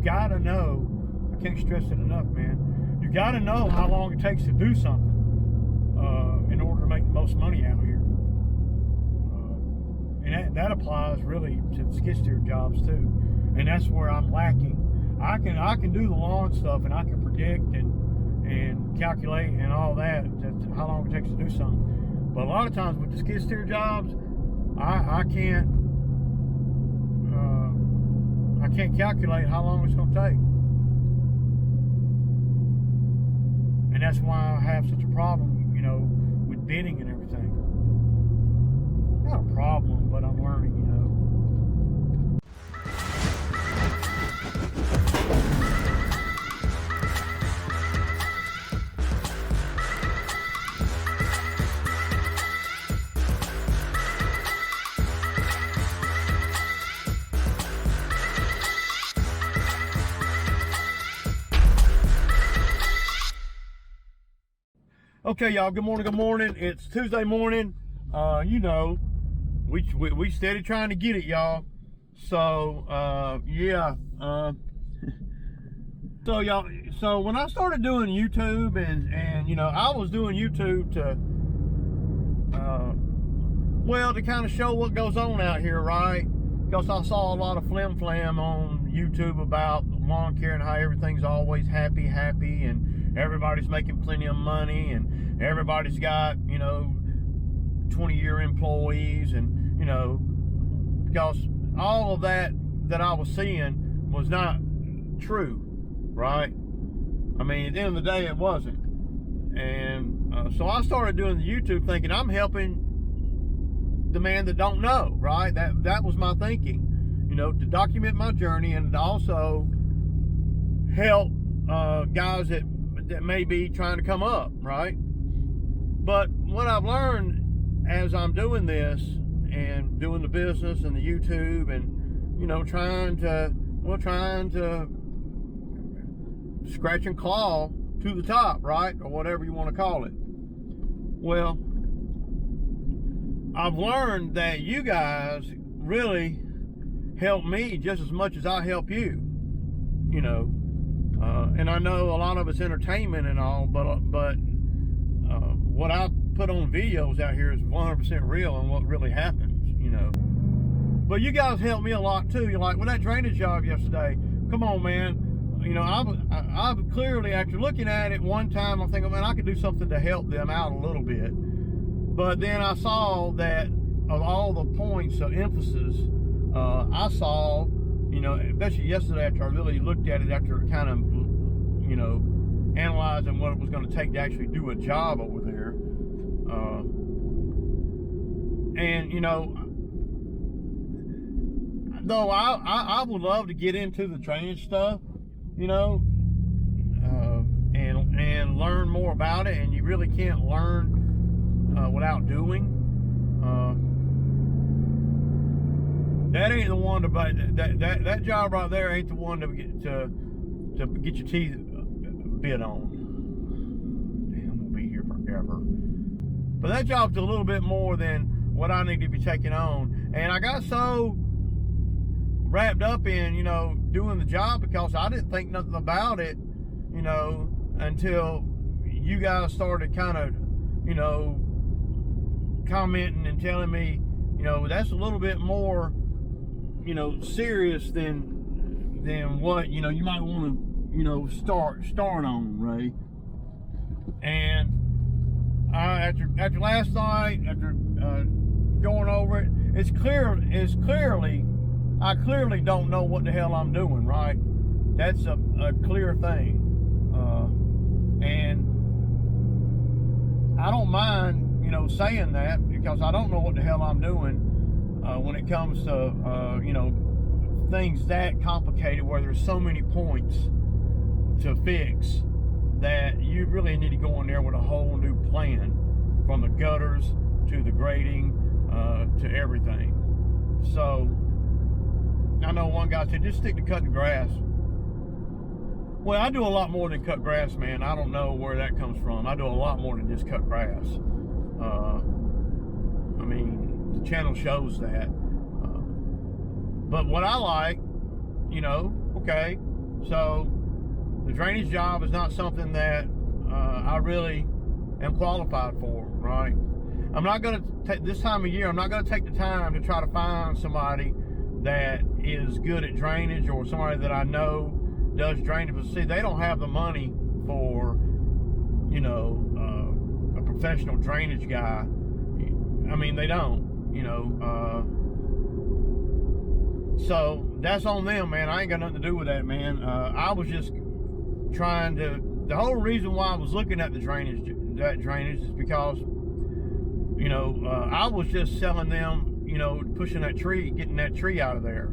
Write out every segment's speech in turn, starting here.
gotta know, I can't stress it enough, man, you gotta know how long it takes to do something in order to make the most money out here. And that applies really to the skid steer jobs too. And that's where I'm lacking. I can do the lawn stuff, and I can predict and calculate and all that, how long it takes to do something. But a lot of times with the skid steer jobs, I can't calculate how long it's going to take. And that's why I have such a problem, you know, with bidding and everything. Not a problem, but I'm learning, you know. Okay, y'all, good morning, good morning. It's Tuesday morning. You know, we steady trying to get it, y'all. So, yeah. So, y'all, so when I started doing YouTube, and you know, I was doing YouTube to, well, to kind of show what goes on out here, right? Because I saw a lot of flim-flam on YouTube about lawn care and how everything's always happy, and everybody's making plenty of money, and everybody's got, you know, 20-year employees, and, you know, because all of that I was seeing was not true, right? I mean, at the end of the day, it wasn't. And so I started doing the YouTube thinking I'm helping the man that don't know, right? That was my thinking, you know, to document my journey and to also help guys that may be trying to come up, right? But what I've learned as I'm doing this and doing the business and the YouTube and, you know, trying to scratch and claw to the top, right? Or whatever you want to call it. Well, I've learned that you guys really help me just as much as I help you, you know. And I know a lot of it's entertainment and all, but what I put on videos out here is 100% real and what really happens, you know. But you guys help me a lot too. You're like, with that drainage job yesterday, come on, man. You know, I've clearly, after looking at it one time, I'm thinking, man, I could do something to help them out a little bit. But then I saw that of all the points of emphasis, I saw, you know, especially yesterday after I really looked at it, after kind of, you know, analyzing what it was going to take to actually do a job over there. And, you know, though I would love to get into the drainage stuff, you know, and learn more about it, and you really can't learn without doing. That ain't the one to buy. That job right there ain't the one to get your teeth bit on. Damn, we'll be here forever. But that job's a little bit more than what I need to be taking on, and I got so wrapped up in, you know, doing the job because I didn't think nothing about it, you know, until you guys started kind of, you know, commenting and telling me, you know, that's a little bit more, you know, serious than what, you know, you might want to, you know, start on, Ray. And after last night, after going over it, I clearly don't know what the hell I'm doing, right? That's a clear thing. And I don't mind, you know, saying that, because I don't know what the hell I'm doing when it comes to, you know, things that complicated where there's so many points to fix that you really need to go in there with a whole new plan, from the gutters to the grading to everything. So I know one guy said, just stick to cutting grass. Well, I do a lot more than cut grass, man. I don't know where that comes from. I do a lot more than just cut grass. I mean, the channel shows that. But what I like, you know, okay, So the drainage job is not something that I really am qualified for, right? I'm not going to take this time of year. I'm not going to take the time to try to find somebody that is good at drainage, or somebody that I know does drainage. But see, they don't have the money for, you know, a professional drainage guy. I mean, they don't, you know. So that's on them, man. I ain't got nothing to do with that, man. I was just trying to. The whole reason why I was looking at the drainage is because, you know, I was just selling them, you know, pushing that tree, getting that tree out of there.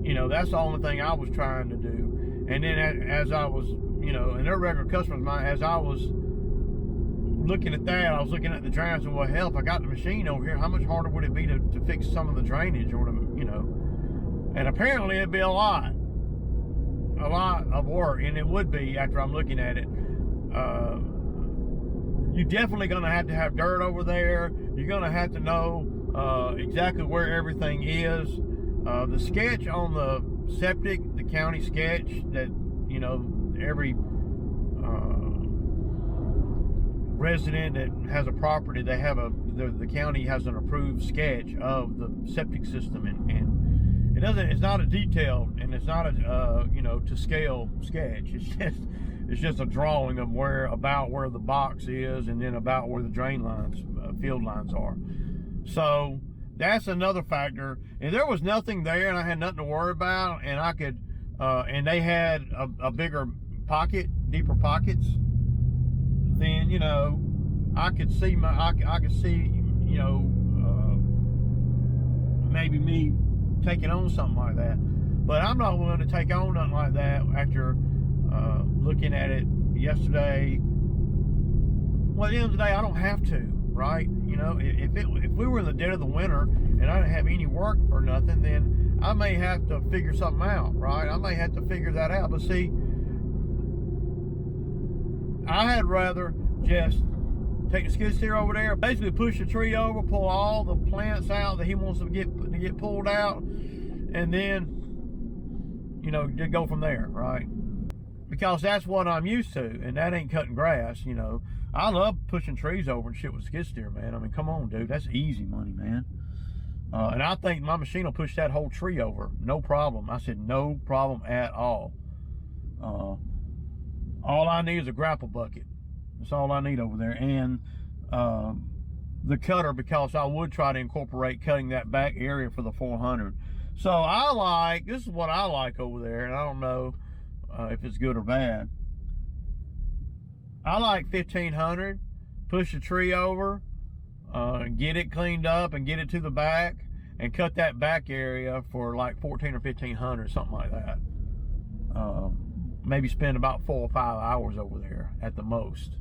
You know, that's the only thing I was trying to do. And then as I was, you know, and they're regular customers of mine, as I was looking at that, I was looking at the drainage, and well, hell, if I got the machine over here, how much harder would it be to fix some of the drainage, or to, you know? And apparently it'd be a lot of work, and it would be after I'm looking at it. You're definitely going to have dirt over there. You're going to have to know exactly where everything is. The sketch on the septic, the county sketch that, you know, every resident that has a property, they have the county has an approved sketch of the septic system, and it's not a detailed, and it's not a you know, to scale sketch. It's just a drawing of where the box is, and then about where the drain lines, field lines are. So that's another factor. And there was nothing there, and I had nothing to worry about, and I could, and they had a bigger pocket, deeper pockets. Then, you know, I could see I could see, you know, maybe me taking on something like that. But I'm not willing to take on nothing like that after looking at it yesterday. Well, at the end of the day, I don't have to, right? You know, if we were in the dead of the winter and I didn't have any work or nothing, then I may have to figure something out, right? I may have to figure that out. But see, I had rather just take the skid steer over there, basically push the tree over, pull all the plants out that he wants to get pulled out, and then, you know, just go from there, right? Because that's what I'm used to, and that ain't cutting grass, you know. I love pushing trees over and shit with skid steer, man. I mean, come on, dude, that's easy money, man. And I think my machine will push that whole tree over, no problem. I said no problem at all. All I need is a grapple bucket. That's all I need over there, and the cutter, because I would try to incorporate cutting that back area for the 400. So this is what I like over there, and I don't know if it's good or bad. I like 1500, push the tree over, get it cleaned up and get it to the back, and cut that back area for like 14 or 1500, something like that. Maybe spend about 4 or 5 hours over there at the most,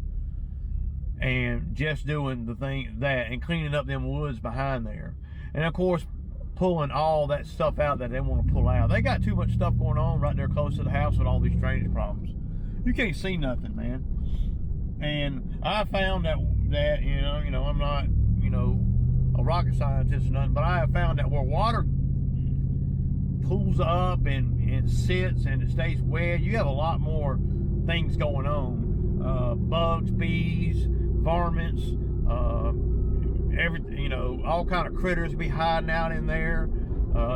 and just doing that and cleaning up them woods behind there, and of course pulling all that stuff out that they want to pull out. They got too much stuff going on right there close to the house with all these drainage problems. You can't see nothing, man. And I found that you know, I'm not, you know, a rocket scientist or nothing, but I have found that where water pools up and sits and it stays wet, you have a lot more things going on. Bugs, bees, varmints, everything, you know, all kind of critters be hiding out in there,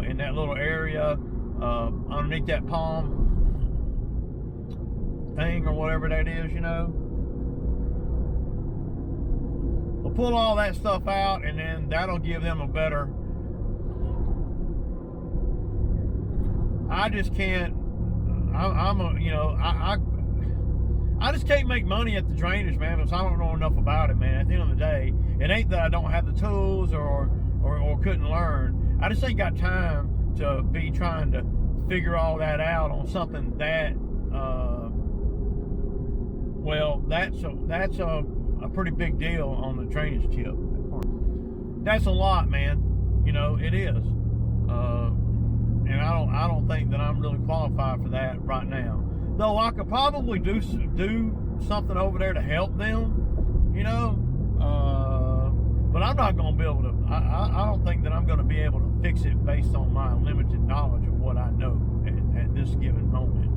in that little area, underneath that palm thing or whatever that is, you know. We'll pull all that stuff out, and then that'll give them a better. I just can't. I just can't make money at the drainage, man, because I don't know enough about it, man. At the end of the day, it ain't that I don't have the tools or couldn't learn. I just ain't got time to be trying to figure all that out on something that, well, that's a pretty big deal on the drainage tip. That's a lot, man. You know, it is. And I don't think that I'm really qualified for that right now. Though I could probably do something over there to help them, you know. But I'm not going to be able to. I don't think that I'm going to be able to fix it based on my limited knowledge of what I know at this given moment.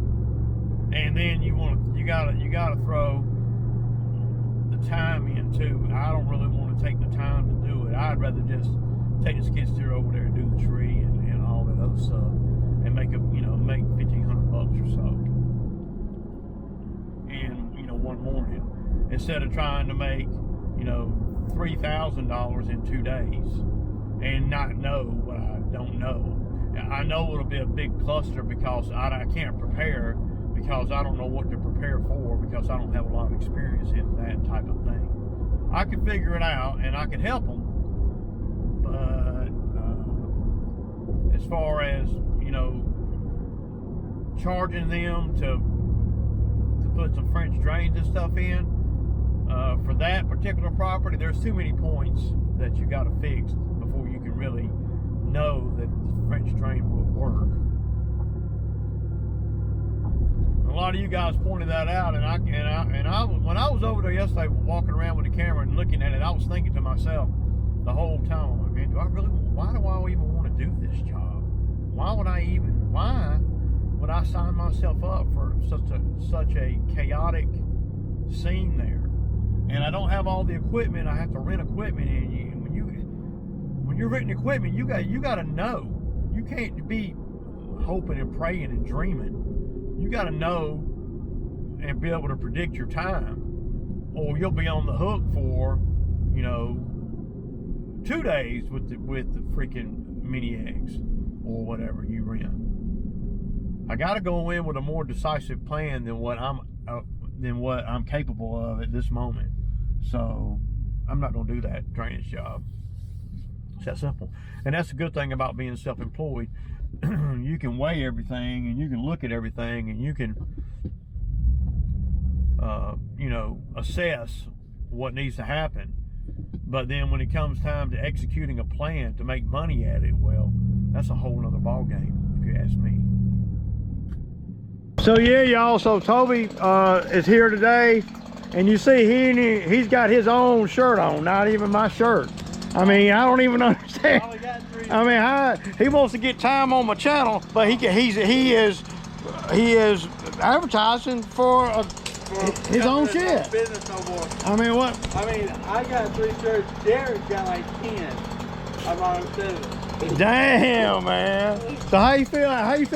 And then you gotta throw the time in too. I don't really want to take the time to do it. I'd rather just take the skid steer over there and do the tree and all that other stuff, and make make $1,500 or so in one morning, instead of trying to make $3,000 in 2 days and not know what I don't know. I know it'll be a big cluster because I can't prepare, because I don't know what to prepare for, because I don't have a lot of experience in that type of thing. I could figure it out and I could help them, but as far as charging them to put some French drains and stuff in for that particular property, there's too many points that you got to fix before you can really know that the French drain will work. A lot of you guys pointed that out, and I when I was over there yesterday, walking around with the camera and looking at it, I was thinking to myself the whole time, like, man, why do I even want to do this job? Why would I sign myself up for such a chaotic scene there? And I don't have all the equipment. I have to rent equipment, and when you're renting equipment, you got to know. You can't be hoping and praying and dreaming. You got to know and be able to predict your time, or you'll be on the hook for 2 days with the freaking mini eggs or whatever you rent. I got to go in with a more decisive plan than what I'm capable of at this moment. So I'm not going to do that drainage job. It's that simple. And that's the good thing about being self-employed. You can weigh everything, and you can look at everything, and you can assess what needs to happen. But then when it comes time to executing a plan to make money at it, well, that's a whole nother ball game, if you ask me. So yeah, y'all, so Toby is here today, and you see he's got his own shirt on, not even my shirt. I mean, I don't even understand. I mean, he wants to get time on my channel, but he is advertising for his own shit. Business no more. I mean, what? I mean, I got 3 shirts. Jared's got like 10. I'm on 7. Damn, man. So how you feel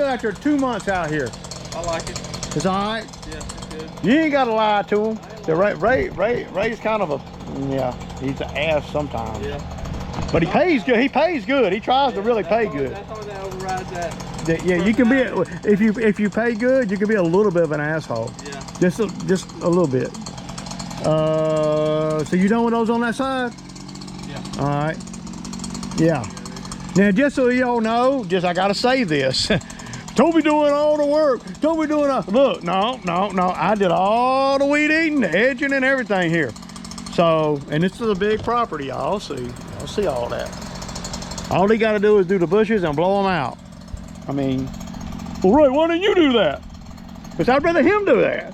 after 2 months out here? I like it. It's all right. Yeah, it's good. You ain't got to lie to him. The Ray's kind of he's an ass sometimes. Yeah. But he pays good. He pays good. He tries to really pay good. That's all that overrides that. Yeah, you can be if you pay good, you can be a little bit of an asshole. Yeah. Just a little bit. So you done with those on that side? Yeah. All right. Yeah. Now, just so y'all know, I gotta say this. Toby doing all the work. Toby doing look. No. I did all the weed eating, the edging, and everything here. So, and this is a big property, y'all. I'll see all that. All he got to do is do the bushes and blow them out. I mean, well, Ray, why didn't you do that? Because I'd rather him do that.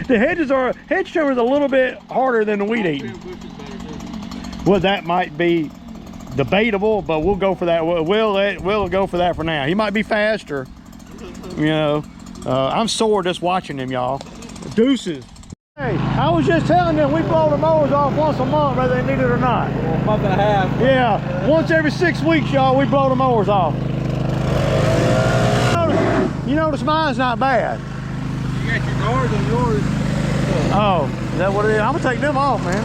The hedge trimmer is a little bit harder than the weed eating. Well, that might be debatable, but we'll go for that. We'll go for that for now. He might be faster. I'm sore just watching him, y'all. Deuces. Hey, I was just telling them we blow the mowers off once a month, whether they need it or not. Well, a month and a half. Yeah, once every 6 weeks, y'all, we blow the mowers off. You notice mine's not bad. You got your guards on yours. Oh, is that what it is? I'm gonna take them off, man.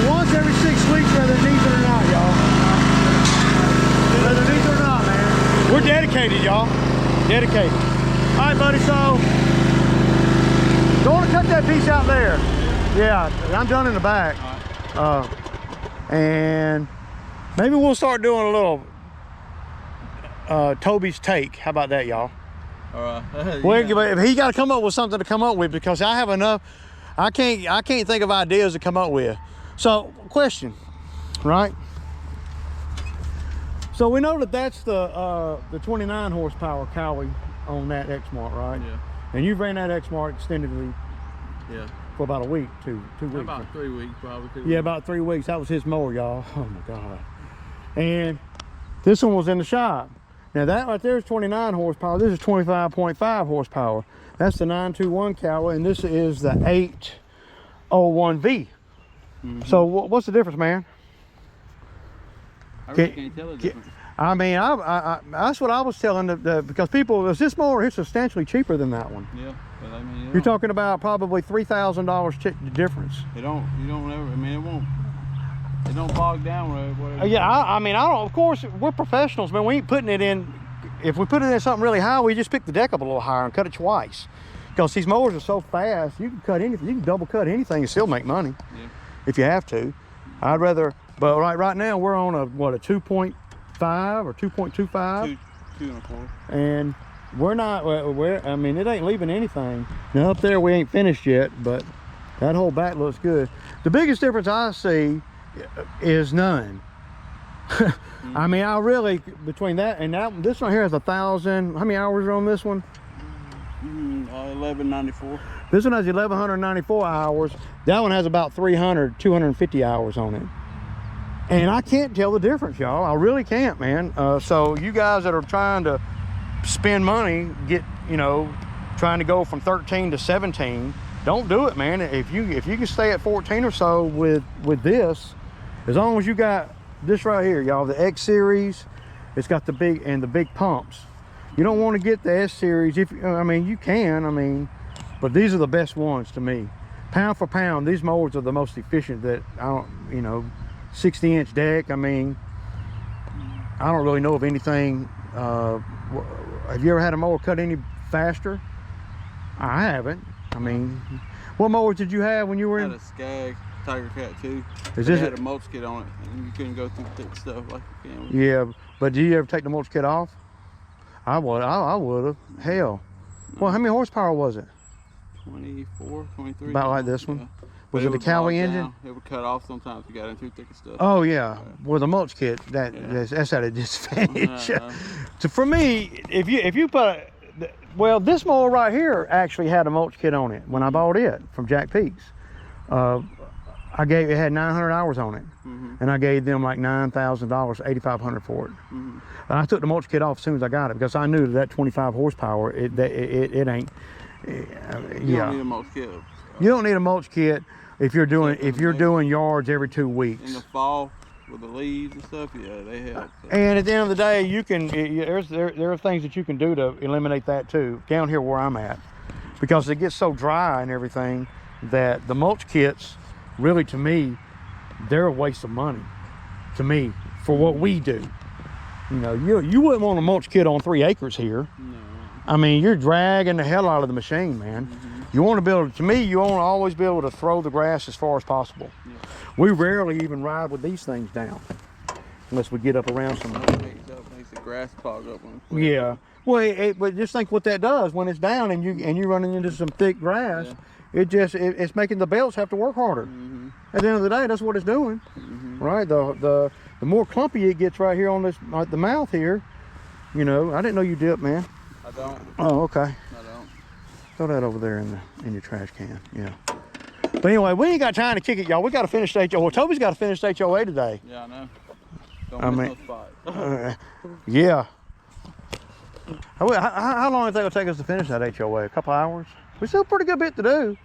Once every 6 weeks, whether it needs it or not, y'all. Whether it needs it or not, man. We're dedicated, y'all. Dedicated. All right, buddy, so don't want to cut that piece out there. Yeah, I'm done in the back. And maybe we'll start doing a little Toby's take. How about that, y'all? All right. Well, he got to come up with something to come up with, because I have enough. I can't think of ideas to come up with. So, question, right? So we know that that's the 29 horsepower Cowie on that Exmart, right? Yeah. And you've ran that Exmart extendedly. Yeah. For about a week, two weeks. About 3 weeks, probably. 2 weeks. Yeah, about 3 weeks. That was his mower, y'all. Oh my God. And this one was in the shop. Now that right there is 29 horsepower. This is 25.5 horsepower. That's the 921 Cowie, and this is the 801V. So what's the difference, man? I really can't tell the difference. I mean, that's what I was telling because people, this mower is substantially cheaper than that one. Yeah, but I mean, You're talking about probably $3,000 difference. You don't ever. I mean, it don't bog down whatever. Yeah, I mean, I don't. Of course, we're professionals, man. We ain't putting it in. If we put it in something really high, we just pick the deck up a little higher and cut it twice. Because these mowers are so fast, you can cut anything. You can double cut anything and still make money. Yeah. If you have to. I'd rather. But right now we're on a 2.5 or 2.25. 2.25. And we're not. I mean, it ain't leaving anything. Now up there we ain't finished yet, but that whole back looks good. The biggest difference I see is none. I mean, I really, between that and that, this one here has 1,000. How many hours are on this one? 1194. This one has 1,194 hours. That one has about 250 hours on it. And I can't tell the difference, y'all. I really can't, man. So you guys that are trying to spend money, trying to go from 13 to 17, don't do it, man. If you can stay at 14 or so with this, as long as you got this right here, y'all, the X series, it's got the big pumps. You don't want to get the S series. I mean, you can, but these are the best ones to me. Pound for pound, these mowers are the most efficient that 60-inch deck. I mean, I don't really know of anything. Have you ever had a mower cut any faster? I haven't. I mean, what mowers did you have when you were in? I had a Skag Tiger Cat 2. It had a mulch kit on it, and you couldn't go through thick stuff like you can. Yeah, but do you ever take the mulch kit off? I would have. Hell. Well, how many horsepower was it? 24, 23. About like this one? Yeah. Was it a Cowie engine? It would cut off sometimes if you got in too thick of stuff. Oh yeah, with a mulch kit, that's at a disadvantage. So for me, if you put, this mower right here actually had a mulch kit on it when I bought it from Jack Peaks. It had 900 hours on it, and I gave them like $9,000, $8,500 for it. I took the mulch kit off as soon as I got it because I knew that 25 horsepower, it ain't. You don't need a mulch kit. You don't need a mulch kit if you're doing yards every 2 weeks. In the fall with the leaves and stuff, yeah, they help. So. And at the end of the day, there are things that you can do to eliminate that too. Down here where I'm at, because it gets so dry and everything that the mulch kits, really to me, they're a waste of money. To me, for what we do, you wouldn't want a mulch kit on 3 acres here. No. I mean, you're dragging the hell out of the machine, man. You want to be able to me, you want to always be able to throw the grass as far as possible. Yeah. We rarely even ride with these things down, unless we get up around some. Makes the grass clog up. Yeah. Well, but just think what that does when it's down and you're running into some thick grass. Yeah. It's making the belts have to work harder. At the end of the day, that's what it's doing, right? The more clumpy it gets right here on this the mouth here. I didn't know you dip, man. I don't. Oh, okay. I don't. Throw that over there in your trash can. Yeah. But anyway, we ain't got time to kick it, y'all. We got to finish the HOA. Well, Toby's got to finish the HOA today. Yeah, I know. Don't miss no spot. Yeah. How long do you think it'll take us to finish that HOA? A couple hours? We still a pretty good bit to do.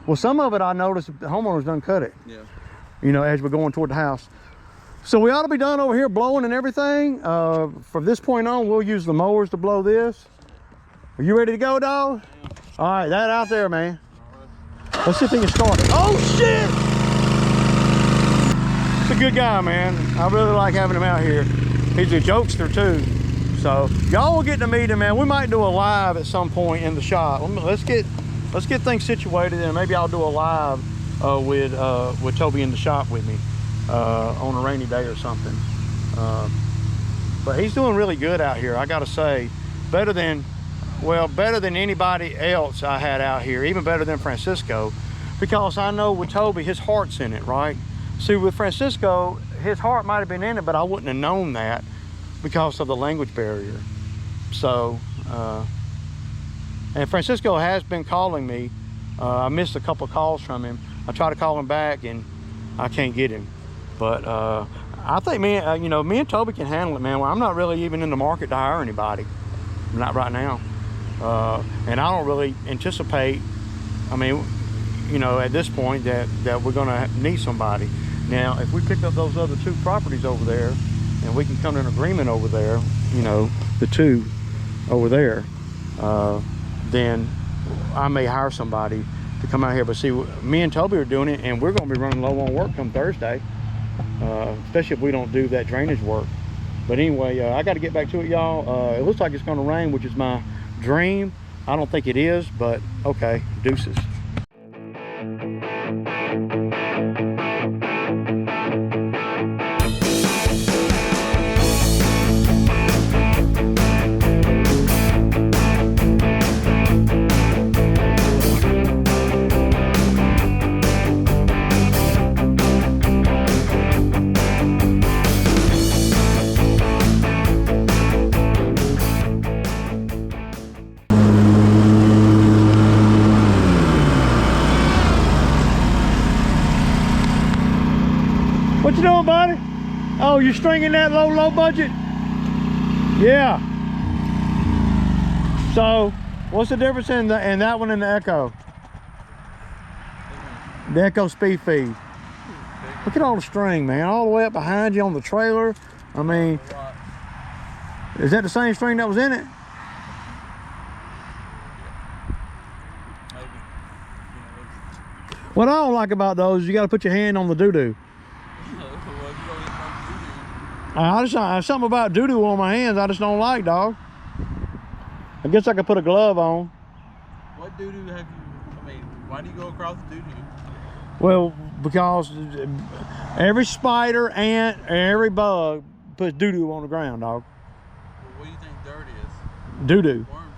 Well, some of it I noticed the homeowners done cut it. Yeah. As we're going toward the house. So we ought to be done over here blowing and everything. From this point on, we'll use the mowers to blow this. Are you ready to go, dog? Yeah. All right, that out there, man. Right. Let's see if he can start it. Oh, shit! He's a good guy, man. I really like having him out here. He's a jokester, too. So y'all will get to meet him, man. We might do a live at some point in the shop. Let's get things situated, and maybe I'll do a live with Toby in the shop with me on a rainy day or something. But he's doing really good out here, I gotta say. Better than Well, better than anybody else I had out here, even better than Francisco, because I know with Toby, his heart's in it, right? See, with Francisco, his heart might have been in it, but I wouldn't have known that because of the language barrier. So, and Francisco has been calling me. I missed a couple of calls from him. I try to call him back and I can't get him. But I think me and Toby can handle it, man. Well, I'm not really even in the market to hire anybody, not right now. And I don't really anticipate, I mean, at this point that we're gonna need somebody. Now, if we pick up those other 2 properties over there and we can come to an agreement over there, the 2 over there, then I may hire somebody to come out here. But see, me and Toby are doing it, and we're going to be running low on work come Thursday, especially if we don't do that drainage work. But anyway, I got to get back to it, y'all. It looks like it's going to rain, which is my dream. I don't think it is, but okay, deuces. What you doing, buddy? Oh, you stringing that low budget? Yeah. So, what's the difference in that one and the Echo? The Echo speed feed. Look at all the string, man, all the way up behind you on the trailer. I mean, is that the same string that was in it? What I don't like about those is you got to put your hand on the doo-doo. Something about doo-doo on my hands I just don't like, dog. I guess I could put a glove on. What doo-doo have you, why do you go across the doo-doo? Well, because every spider, ant, every bug puts doo-doo on the ground, dog. Well, what do you think dirt is? Doo-doo. Worm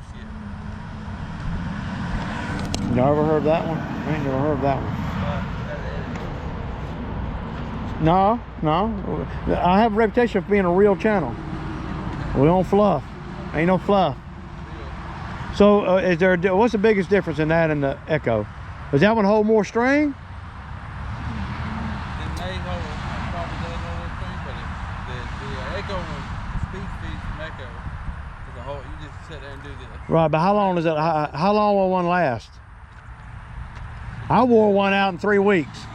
shit. You ever heard that one? I ain't never heard that one. No. I have a reputation for being a real channel. We don't fluff. Ain't no fluff. So, what's the biggest difference in that and the Echo? Does that one hold more string? It may hold, probably does hold more string, but the Echo one, speed feed from Echo, is a whole. You just sit there and do this. Right, but how long does it? How long will one last? I wore one out in 3 weeks.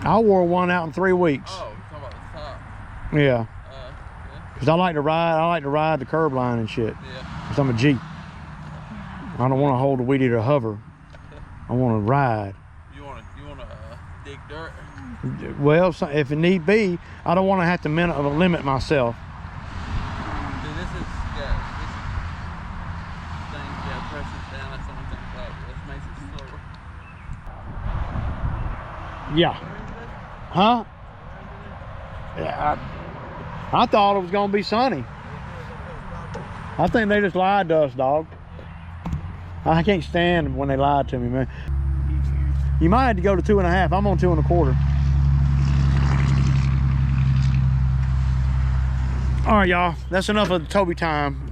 I wore one out in 3 weeks. Oh, you're talking about the top. Yeah. Cause I like to ride the curb line and shit. Yeah. Cause I'm a Jeep. I don't want to hold the weed eater hover. I want to ride. You want to dig dirt? Well, if it need be, I don't want to have to limit myself. Dude, this thing, press it down. That's the only thing about it. This makes it slower. Yeah. Huh? Yeah, I thought it was gonna be sunny. I think they just lied to us, dog. I can't stand when they lied to me, man. You might have to go to 2.5. I'm on 2 1/4. All right, y'all. That's enough of the Toby time.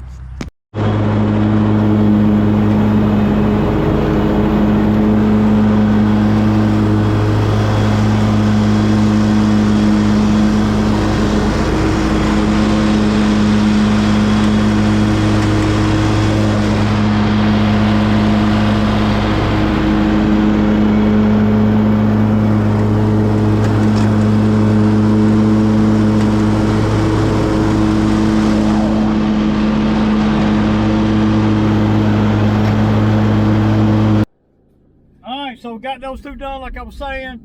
So we got those 2 done, like I was saying.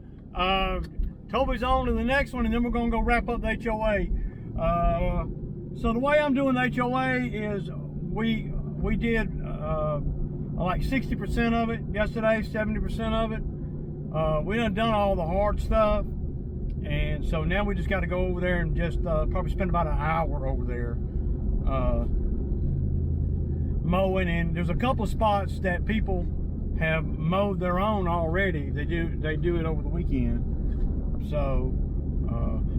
Toby's on to the next one, and then we're gonna go wrap up the HOA. So the way I'm doing the HOA is we did like 60% of it yesterday, 70% of it. We done all the hard stuff, and so now we just got to go over there and just probably spend about an hour over there. mowing, and there's a couple spots that people have mowed their own already. They do it over the weekend. So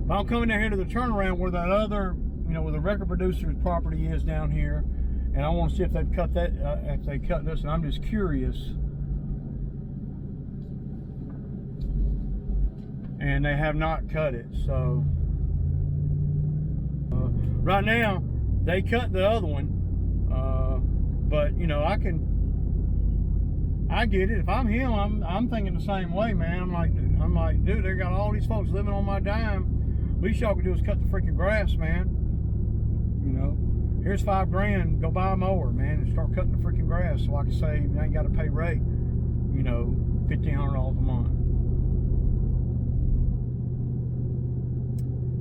but I'm coming down here to the turnaround where that other, where the record producer's property is down here, and I want to see if they've cut that, if they cut this, and I'm just curious. And they have not cut it, so right now they cut the other one, but I get it. If I'm him, I'm thinking the same way, man. I'm like, dude, they got all these folks living on my dime. Least y'all can do is cut the freaking grass, man. Here's $5 grand, go buy a mower, man, and start cutting the freaking grass, so I can say I ain't got to pay rate, $1,500 a month.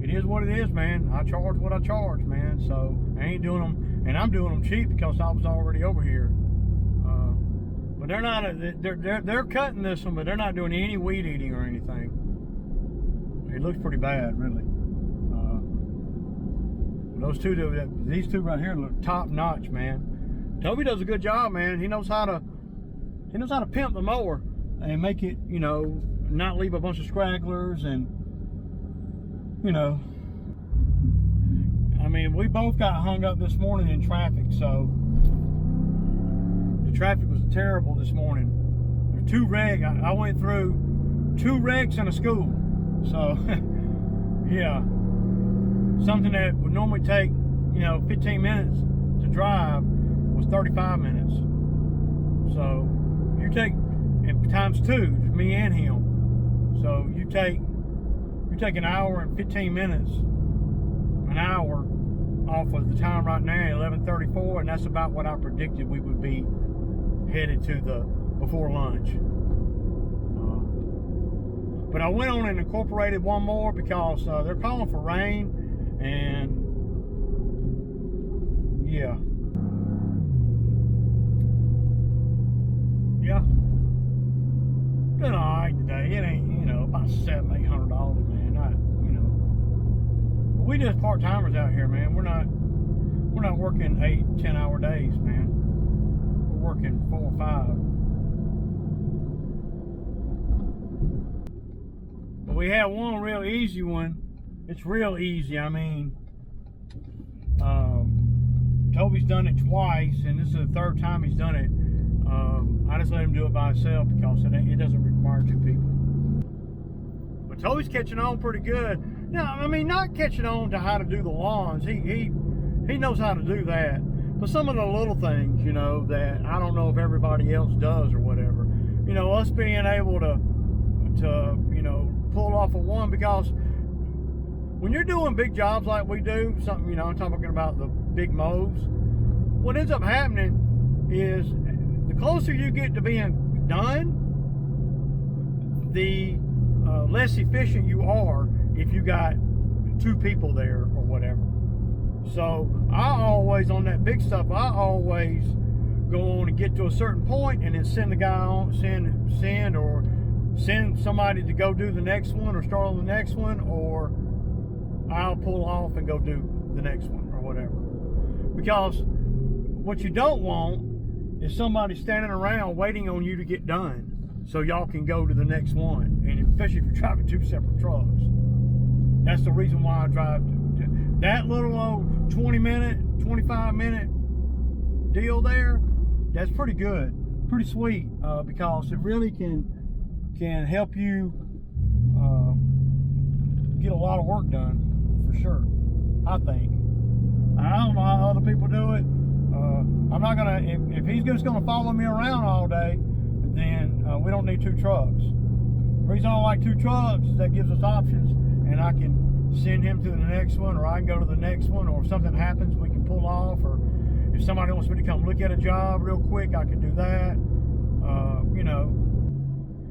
It is what it is, man. I charge what I charge, man. So I ain't doing them, and I'm doing them cheap because I was already over here. But they're not. They're cutting this one, but they're not doing any weed eating or anything. It looks pretty bad, really. Those these two right here look top notch, man. Toby does a good job, man. He knows how to pimp the mower and make it, not leave a bunch of scragglers and. I mean, we both got hung up this morning in traffic, so the traffic was terrible this morning. There's two wrecks. I went through 2 wrecks in a school, so yeah, something that would normally take 15 minutes to drive was 35 minutes. So you take, and times 2, me and him. So you take an hour and 15 minutes, an hour off of the time right now, 11:34, and that's about what I predicted we would be headed to before lunch. But I went on and incorporated one more because they're calling for rain, and yeah. Been all right today. It ain't, about $700-800, man. But we just part-timers out here, man. We're not working 8-10 hour days, man. We're working 4 or 5. But we have one real easy one. It's real easy. I mean, Toby's done it twice, and this is the 3rd time he's done it. I just let him do it by himself because it doesn't require 2 people. But Toby's catching on pretty good. No, I mean, not catching on to how to do the lawns. He knows how to do that. But some of the little things, that I don't know if everybody else does or whatever. Us being able to pull off a one, because when you're doing big jobs like we do, something, I'm talking about the big mows, what ends up happening is the closer you get to being done, the less efficient you are if you got 2 people there or whatever. So I always, on that big stuff, I always go on and get to a certain point and then send the guy on, send somebody to go do the next one or start on the next one, or I'll pull off and go do the next one or whatever. Because what you don't want is somebody standing around waiting on you to get done so y'all can go to the next one, and especially if you're driving 2 separate trucks. That's the reason why I drive that little old 20-minute, 25-minute deal there. That's pretty good, pretty sweet, because it really can help you get a lot of work done, for sure, I think. I don't know how other people do it. I'm not gonna, if he's just gonna follow me around all day, then we don't need 2 trucks. The reason I don't like 2 trucks is that gives us options, and I can send him to the next one, or I can go to the next one, or if something happens, we can pull off, or if somebody wants me to come look at a job real quick, I can do that.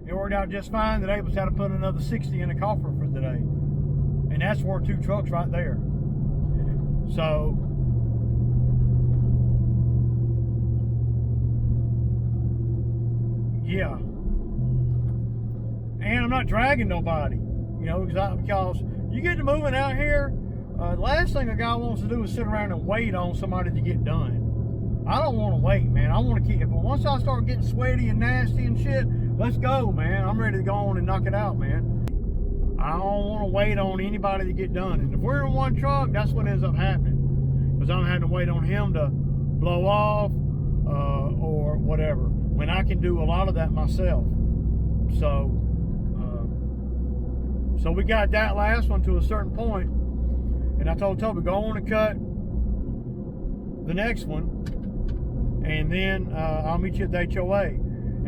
It worked out just fine that Abel's had to put another 60 in the coffer for today, and that's for 2 trucks right there. So yeah, and I'm not dragging nobody, because you get to moving out here, the last thing a guy wants to do is sit around and wait on somebody to get done. I don't want to wait, man. I want to keep. Once I start getting sweaty and nasty and shit, let's go, man. I'm ready to go on and knock it out, man. I don't want to wait on anybody to get done. And if we're in one truck, that's what ends up happening. Because I'm having to wait on him to blow off or whatever. When I can do a lot of that myself. So we got that last one to a certain point, and I told Toby, go on and cut the next one, and then I'll meet you at the HOA.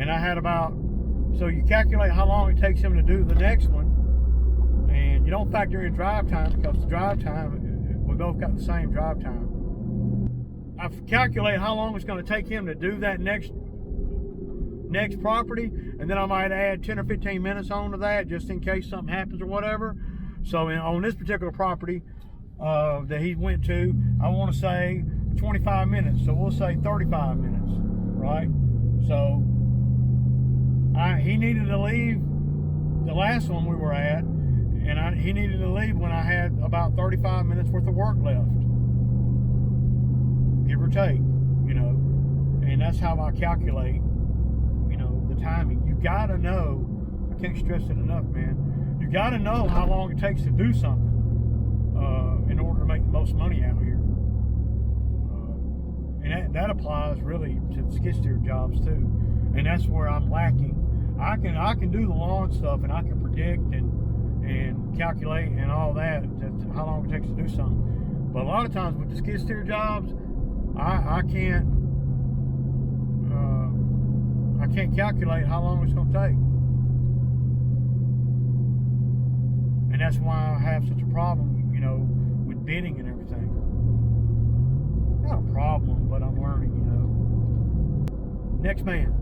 And I had about, so you calculate how long it takes him to do the next one, and you don't factor in drive time, because the drive time, we both got the same drive time. I calculate how long it's going to take him to do that next property, and then I might add 10 or 15 minutes onto that just in case something happens or whatever. So on this particular property that he went to, I want to say 25 minutes, so we'll say 35 minutes, right? So he needed to leave the last one we were at, and he needed to leave when I had about 35 minutes worth of work left, give or take, you know. And that's how I calculate, you know, the timing. You gotta know, I can't stress it enough, man, you gotta know how long it takes to do something in order to make the most money out here. And that applies really to the skid steer jobs too. And that's where I'm lacking. I can do the lawn stuff, and I can predict and calculate and all that, how long it takes to do something. But a lot of times with the skid steer jobs, I can't calculate how long it's going to take. And that's why I have such a problem, you know, with bidding and everything. Not a problem, but I'm learning, you know. Next man.